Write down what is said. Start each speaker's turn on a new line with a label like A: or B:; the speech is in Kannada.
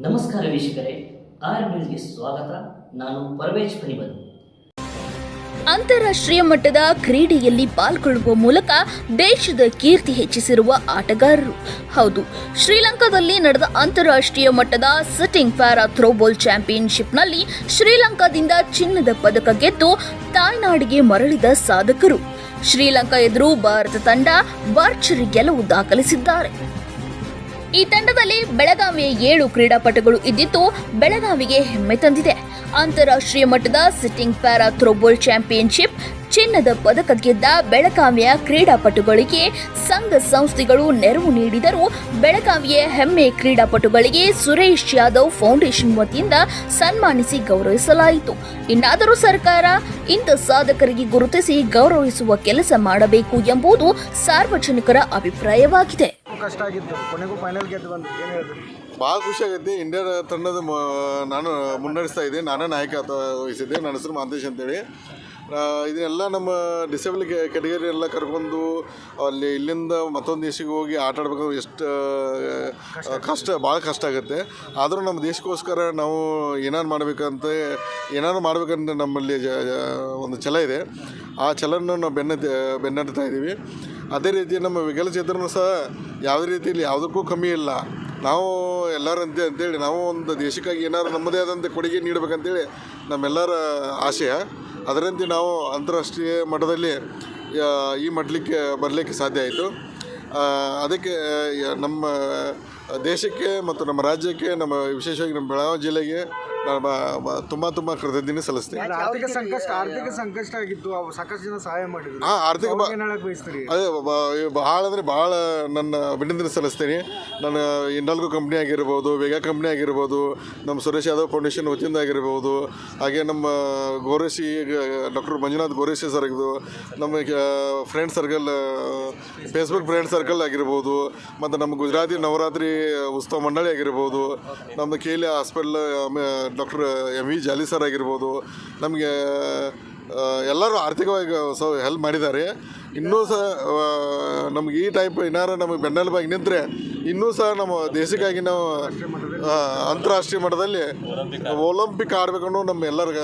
A: ನಮಸ್ಕಾರ ವೀಕ್ಷಕರೇ, ಆರ್ ನ್ಯೂಸ್ಗೆ ಸ್ವಾಗತ. ನಾನು ಪರ್ವೇಜ್ ಪನಿಬಲ್.
B: ಅಂತಾರಾಷ್ಟ್ರೀಯ ಮಟ್ಟದ ಕ್ರೀಡೆಯಲ್ಲಿ ಪಾಲ್ಗೊಳ್ಳುವ ಮೂಲಕ ದೇಶದ ಕೀರ್ತಿ ಹೆಚ್ಚಿಸಿರುವ ಆಟಗಾರರು. ಹೌದು, ಶ್ರೀಲಂಕಾದಲ್ಲಿ ನಡೆದ ಅಂತಾರಾಷ್ಟ್ರೀಯ ಮಟ್ಟದ ಸಿಟ್ಟಿಂಗ್ ಪ್ಯಾರಾ ಥ್ರೋಬಾಲ್ ಚಾಂಪಿಯನ್ಶಿಪ್ನಲ್ಲಿ ಶ್ರೀಲಂಕಾದಿಂದ ಚಿನ್ನದ ಪದಕ ಗೆದ್ದು ತಾಯ್ನಾಡಿಗೆ ಮರಳಿದ ಸಾಧಕರು. ಶ್ರೀಲಂಕಾ ಎದುರು ಭಾರತ ತಂಡ ಭರ್ಜರಿ ಗೆಲುವು ದಾಖಲಿಸಿದ್ದಾರೆ. ಈ ತಂಡದಲ್ಲಿ ಬೆಳಗಾವಿಯ 7 ಕ್ರೀಡಾಪಟುಗಳು ಇದ್ದಿದ್ದು ಬೆಳಗಾವಿಗೆ ಹೆಮ್ಮೆ ತಂದಿದೆ. ಅಂತಾರಾಷ್ಟ್ರೀಯ ಮಟ್ಟದ ಸಿಟ್ಟಿಂಗ್ ಪ್ಯಾರಾ ಥ್ರೋಬಾಲ್ ಚಾಂಪಿಯನ್ಶಿಪ್ ಚಿನ್ನದ ಪದಕ ಗೆದ್ದ ಬೆಳಗಾವಿಯ ಕ್ರೀಡಾಪಟುಗಳಿಗೆ ಸಂಘ ಸಂಸ್ಥೆಗಳು ನೆರವು ನೀಡಿದರೂ ಬೆಳಗಾವಿಯ ಹೆಮ್ಮೆ ಕ್ರೀಡಾಪಟುಗಳಿಗೆ ಸುರೇಶ್ ಯಾದವ್ ಫೌಂಡೇಶನ್ ವತಿಯಿಂದ ಸನ್ಮಾನಿಸಿ ಗೌರವಿಸಲಾಯಿತು. ಇನ್ನಾದರೂ ಸರ್ಕಾರ ಇಂಥ ಸಾಧಕರಿಗೆ ಗುರುತಿಸಿ ಗೌರವಿಸುವ ಕೆಲಸ ಮಾಡಬೇಕು ಎಂಬುದು ಸಾರ್ವಜನಿಕರ ಅಭಿಪ್ರಾಯವಾಗಿದೆ.
C: ಕಷ್ಟ ಆಗಿತ್ತು, ಕೊನೆಗೂ ಫೈನಲ್ ಗೆದ್ದು ಬಂದು ಏನು ಹೇಳಿದ್ರು?
D: ಭಾಳ ಖುಷಿ ಆಗೈತಿ. ಇಂಡಿಯಾ ತಂಡದ ನಾನು ಮುನ್ನಡೆಸ್ತಾ ಇದ್ದೆ, ನಾನೇ ನಾಯಕ ವಹಿಸಿದ್ದೆ. ನನ್ನ ಹೆಸರು ಮಾಂತೇಶ್ ಅಂತೇಳಿ. ಇದನ್ನೆಲ್ಲ ನಮ್ಮ ಡಿಸೇಬಲ್ ಕೆಟಗರಿ ಎಲ್ಲ ಕರ್ಕೊಂಡು ಅಲ್ಲಿ ಇಲ್ಲಿಂದ ಮತ್ತೊಂದು ದೇಶಕ್ಕೆ ಹೋಗಿ ಆಟ ಆಡ್ಬೇಕಾದ್ರೆ ಎಷ್ಟು ಭಾಳ ಕಷ್ಟ ಆಗುತ್ತೆ. ಆದರೂ ನಮ್ಮ ದೇಶಕ್ಕೋಸ್ಕರ ನಾವು ಏನಾರು ಮಾಡ್ಬೇಕಂತ ನಮ್ಮಲ್ಲಿ ಒಂದು ಛಲ ಇದೆ. ಆ ಛಲವನ್ನು ನಾವು ಬೆನ್ನಟ್ತಾ ಇದ್ದೀವಿ. ಅದೇ ರೀತಿ ನಮ್ಮ ವಿಕಲಚೇತನರು ಸಹ ಯಾವುದೇ ರೀತಿಯಲ್ಲಿ ಯಾವುದಕ್ಕೂ ಕಮ್ಮಿ ಇಲ್ಲ. ನಾವು ಎಲ್ಲರೂ ಅಂತೇಳಿ ನಾವು ಒಂದು ದೇಶಕ್ಕಾಗಿ ಏನಾದ್ರು ನಮ್ಮದೇ ಆದಂಥ ಕೊಡುಗೆ ನೀಡಬೇಕಂತೇಳಿ ನಮ್ಮೆಲ್ಲರ ಆಶಯ. ಅದರಂತೆ ನಾವು ಅಂತಾರಾಷ್ಟ್ರೀಯ ಮಟ್ಟದಲ್ಲಿ ಈ ಮಟ್ಟಕ್ಕೆ ಬರಲಿಕ್ಕೆ ಸಾಧ್ಯ ಆಯಿತು. ಅದಕ್ಕೆ ನಮ್ಮ ದೇಶಕ್ಕೆ ಮತ್ತು ನಮ್ಮ ರಾಜ್ಯಕ್ಕೆ, ನಮ್ಮ ವಿಶೇಷವಾಗಿ ನಮ್ಮ ಬೆಳಗಾವಿ ಜಿಲ್ಲೆಗೆ ತುಂಬ ಕೃತಜ್ಞತೆ ಸಲ್ಲಿಸ್ತೀನಿ.
C: ಆರ್ಥಿಕ ಸಂಕಷ್ಟ ಆಗಿತ್ತು, ಸಾಕಷ್ಟು ಜನ ಸಹಾಯ ಮಾಡಿದ್ರು.
D: ಆರ್ಥಿಕ ಅದೇ ಭಾಳ ಅಂದರೆ ಭಾಳ ನನ್ನ ಅಭಿನಂದನೆ ಸಲ್ಲಿಸ್ತೀನಿ. ನಾನು ಇಂಡಾಲ್ಕೋ ಕಂಪ್ನಿ ಆಗಿರ್ಬೋದು, ವೇಗಾ ಕಂಪ್ನಿ ಆಗಿರ್ಬೋದು, ನಮ್ಮ ಸುರೇಶ್ ಯಾದವ್ ಫೌಂಡೇಶನ್ ವತಿಯಿಂದ ಆಗಿರ್ಬೋದು, ಹಾಗೆ ನಮ್ಮ ಗೋರೇಶಿ ಡಾಕ್ಟರ್ ಮಂಜುನಾಥ್ ಗೋರೇಶಿ ಸರ್ ಆಗಿರ್ಬೋದು, ನಮ್ಮ friend circle, Facebook friend circle ಆಗಿರ್ಬೋದು, ಮತ್ತು ನಮ್ಮ ಗುಜರಾತಿ ನವರಾತ್ರಿ ಉತ್ಸವ ಮಂಡಳಿ ಆಗಿರ್ಬೋದು, ನಮ್ಮ KL ಹಾಸ್ಪಿಟಲ್ ಡಾಕ್ಟರ್ MV ಜಾಲಿ ಸರ್ ಆಗಿರ್ಬೋದು, ನಮಗೆ ಎಲ್ಲರೂ ಆರ್ಥಿಕವಾಗಿ ಹೆಲ್ಪ್ ಮಾಡಿದ್ದಾರೆ. ಇನ್ನೂ ಸಹ ನಮ್ಗೆ ಈ ಟೈಪ್ ಏನಾರು ನಮಗೆ ಬೆನ್ನೆಲುಬಾಗಿ ನಿಂತರೆ ಇನ್ನೂ ಸಹ ನಮ್ಮ ದೇಶಕ್ಕಾಗಿ ನಾವು ಅಂತಾರಾಷ್ಟ್ರೀಯ ಮಟ್ಟದಲ್ಲಿ ಒಲಿಂಪಿಕ್ ಆಡಬೇಕನ್ನೋ ನಮ್ಮ ಎಲ್ಲರಿಗೂ